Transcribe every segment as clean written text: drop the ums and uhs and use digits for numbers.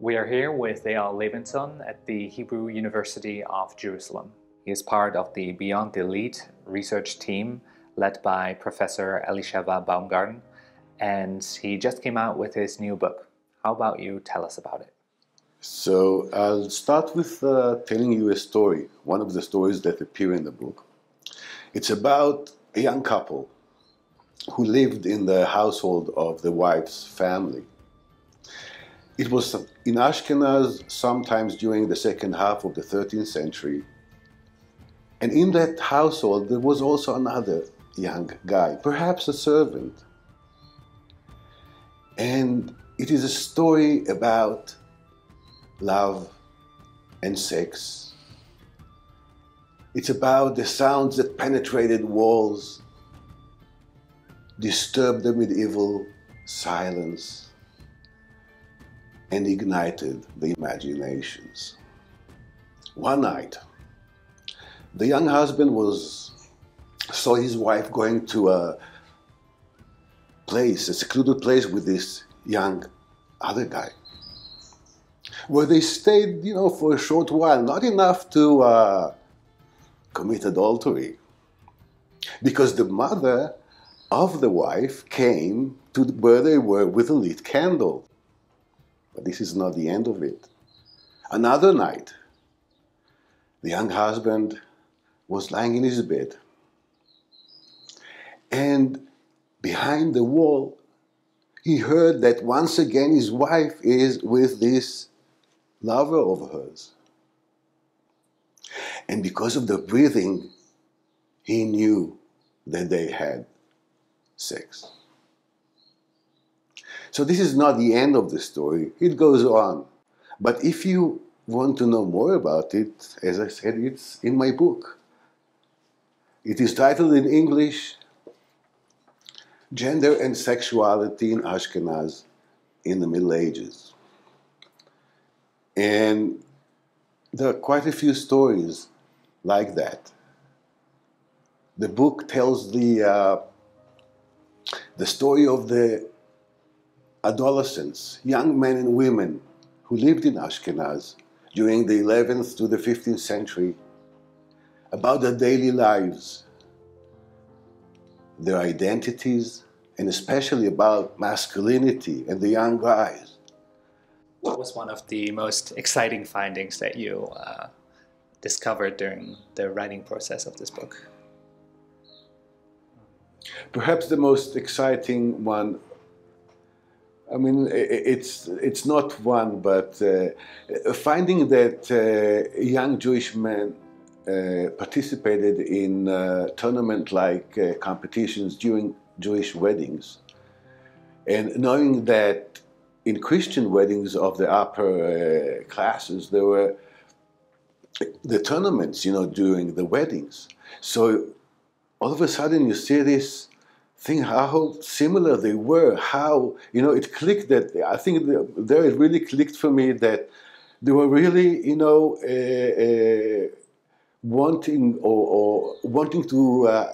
We are here with Eyal Levinson at the Hebrew University of Jerusalem. He is part of the Beyond the Elite research team led by Professor Elisheva Baumgarten, and he just came out with his new book. How about you tell us about it? So I'll start with telling you a story, one of the stories that appear in the book. It's about a young couple who lived in the household of the wife's family. It was in Ashkenaz, sometimes during the second half of the 13th century. And in that household, there was also another young guy, perhaps a servant. And it is a story about love and sex. It's about the sounds that penetrated walls, disturbed the medieval silence, and ignited the imaginations. One night, the young husband saw his wife going to a secluded place with this young other guy, where they stayed, for a short while, not enough to commit adultery, because the mother of the wife came to where they were with a lit candle. But this is not the end of it. Another night, the young husband was lying in his bed, and behind the wall, he heard that once again his wife is with this lover of hers. And because of the breathing, he knew that they had sex. So this is not the end of the story. It goes on. But if you want to know more about it, as I said, it's in my book. It is titled in English, Gender and Sexuality in Ashkenaz in the Middle Ages. And there are quite a few stories like that. The book tells the story of the adolescents, young men and women who lived in Ashkenaz during the 11th to the 15th century, about their daily lives, their identities, and especially about masculinity and the young guys. What was one of the most exciting findings that you discovered during the writing process of this book? Perhaps the most exciting one, it's not one, but finding that young Jewish men participated in tournament-like competitions during Jewish weddings, and knowing that in Christian weddings of the upper classes, there were the tournaments, during the weddings. So all of a sudden you see this thing, how similar they were, how, it clicked that, I think there it really clicked for me that they were really, wanting to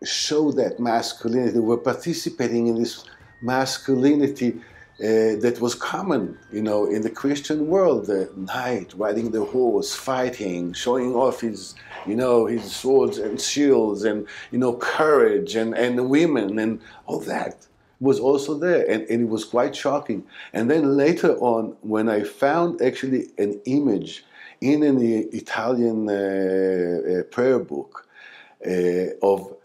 show that masculinity. They were participating in this masculinity that was common, in the Christian world. The knight riding the horse, fighting, showing off his swords and shields, and courage, and women, and all that was also there, and it was quite shocking. And then later on, when I found actually an image in an Italian prayer book of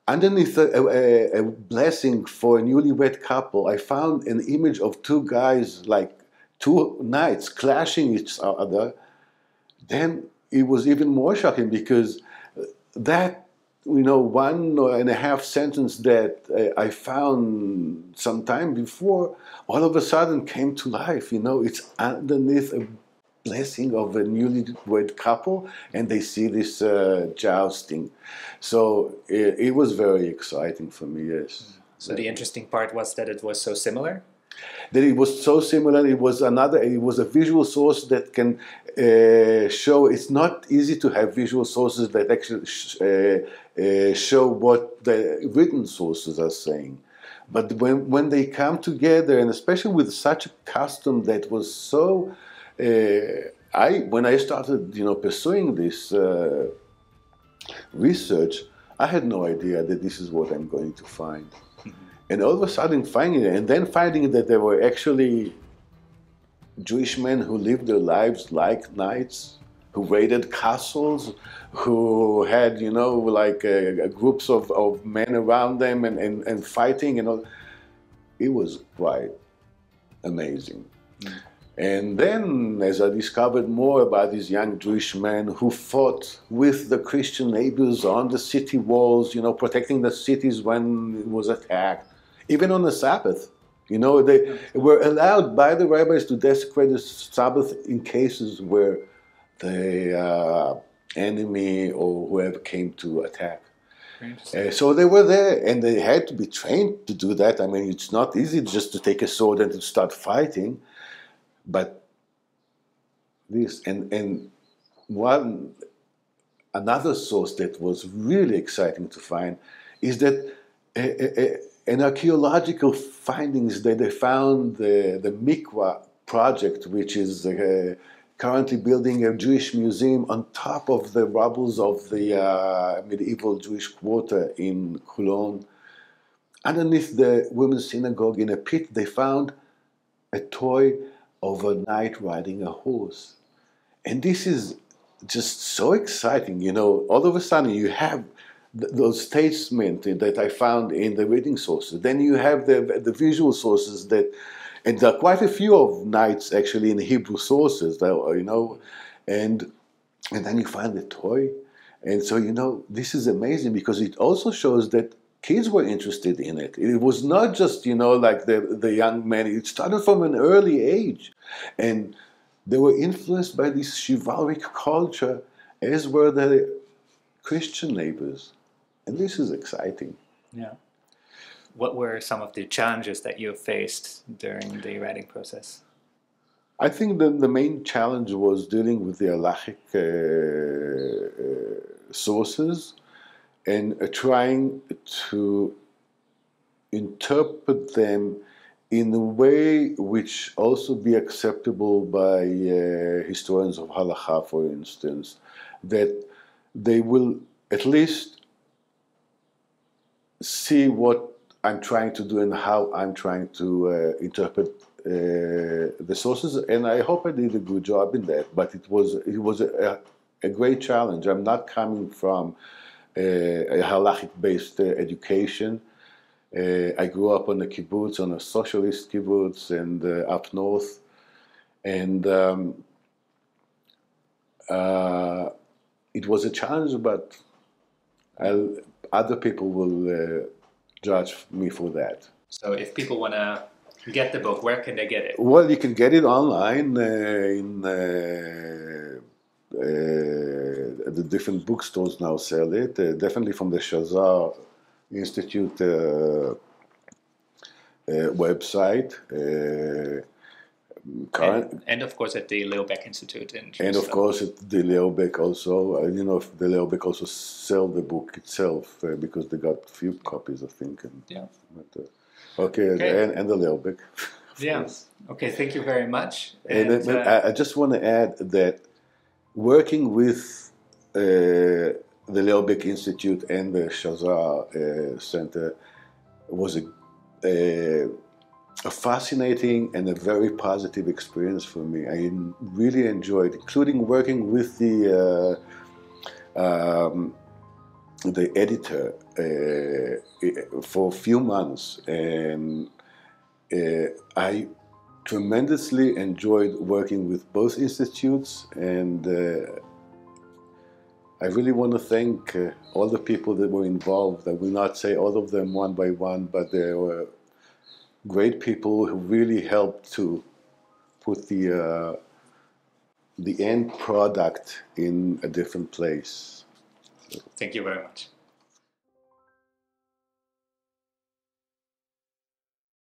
underneath a blessing for a newlywed couple, I found an image of two guys, like two knights clashing each other. Then it was even more shocking, because that, 1.5 sentence that I found some time before, all of a sudden came to life. It's underneath a blessing of a newlywed couple, and they see this jousting. So it was very exciting for me, yes. So the interesting part was that it was so similar? That it was so similar. It was a visual source that can show. It's not easy to have visual sources that actually show what the written sources are saying. But when they come together, and especially with such a custom that was so, when I started, pursuing this research, I had no idea that this is what I'm going to find. And all of a sudden finding it, and then finding that there were actually Jewish men who lived their lives like knights, who raided castles, who had, groups of men around them and fighting and all. It was quite amazing. And then, as I discovered more about these young Jewish men who fought with the Christian neighbors on the city walls, protecting the cities when it was attacked, even on the Sabbath. They were allowed by the rabbis to desecrate the Sabbath in cases where the enemy or whoever came to attack. So they were there, and they had to be trained to do that. I mean, it's not easy just to take a sword and to start fighting. But this, and another source that was really exciting to find is that an archaeological findings that they found the Mikwa project, which is currently building a Jewish museum on top of the rubbles of the medieval Jewish quarter in Cologne. Underneath the women's synagogue in a pit, they found a toy of a knight riding a horse. And this is just so exciting, all of a sudden you have those statements that I found in the reading sources. Then you have the visual sources and there are quite a few of knights actually in Hebrew sources, and then you find the toy. And so, this is amazing because it also shows that kids were interested in it. It was not just, like the young men. It started from an early age. And they were influenced by this chivalric culture, as were the Christian neighbors. And this is exciting. Yeah. What were some of the challenges that you faced during the writing process? I think the main challenge was dealing with the halachic sources and trying to interpret them in a way which also be acceptable by historians of halakha, for instance, that they will at least see what I'm trying to do and how I'm trying to interpret the sources, and I hope I did a good job in that. But it was a great challenge. I'm not coming from a halachic-based education. I grew up on a kibbutz, on a socialist kibbutz, and up north, and it was a challenge. But other people will judge me for that. So, if people want to get the book, where can they get it? Well, you can get it online the different bookstores now sell it. Definitely from the Shazar Institute website. And of course at the Leobeck Institute in Jerusalem. And of course at the Leobeck also. I don't know if the Leobeck also sell the book itself because they got a few copies, I think. And, yeah. But, okay. And the Leobeck. Yeah. Okay, thank you very much. And I just want to add that working with the Leobeck Institute and the Shazar Center was a fascinating and a very positive experience for me. I really enjoyed, including working with the editor for a few months, and I tremendously enjoyed working with both institutes, and I really want to thank all the people that were involved. I will not say all of them one by one, but there were great people who really helped to put the end product in a different place. Thank you very much.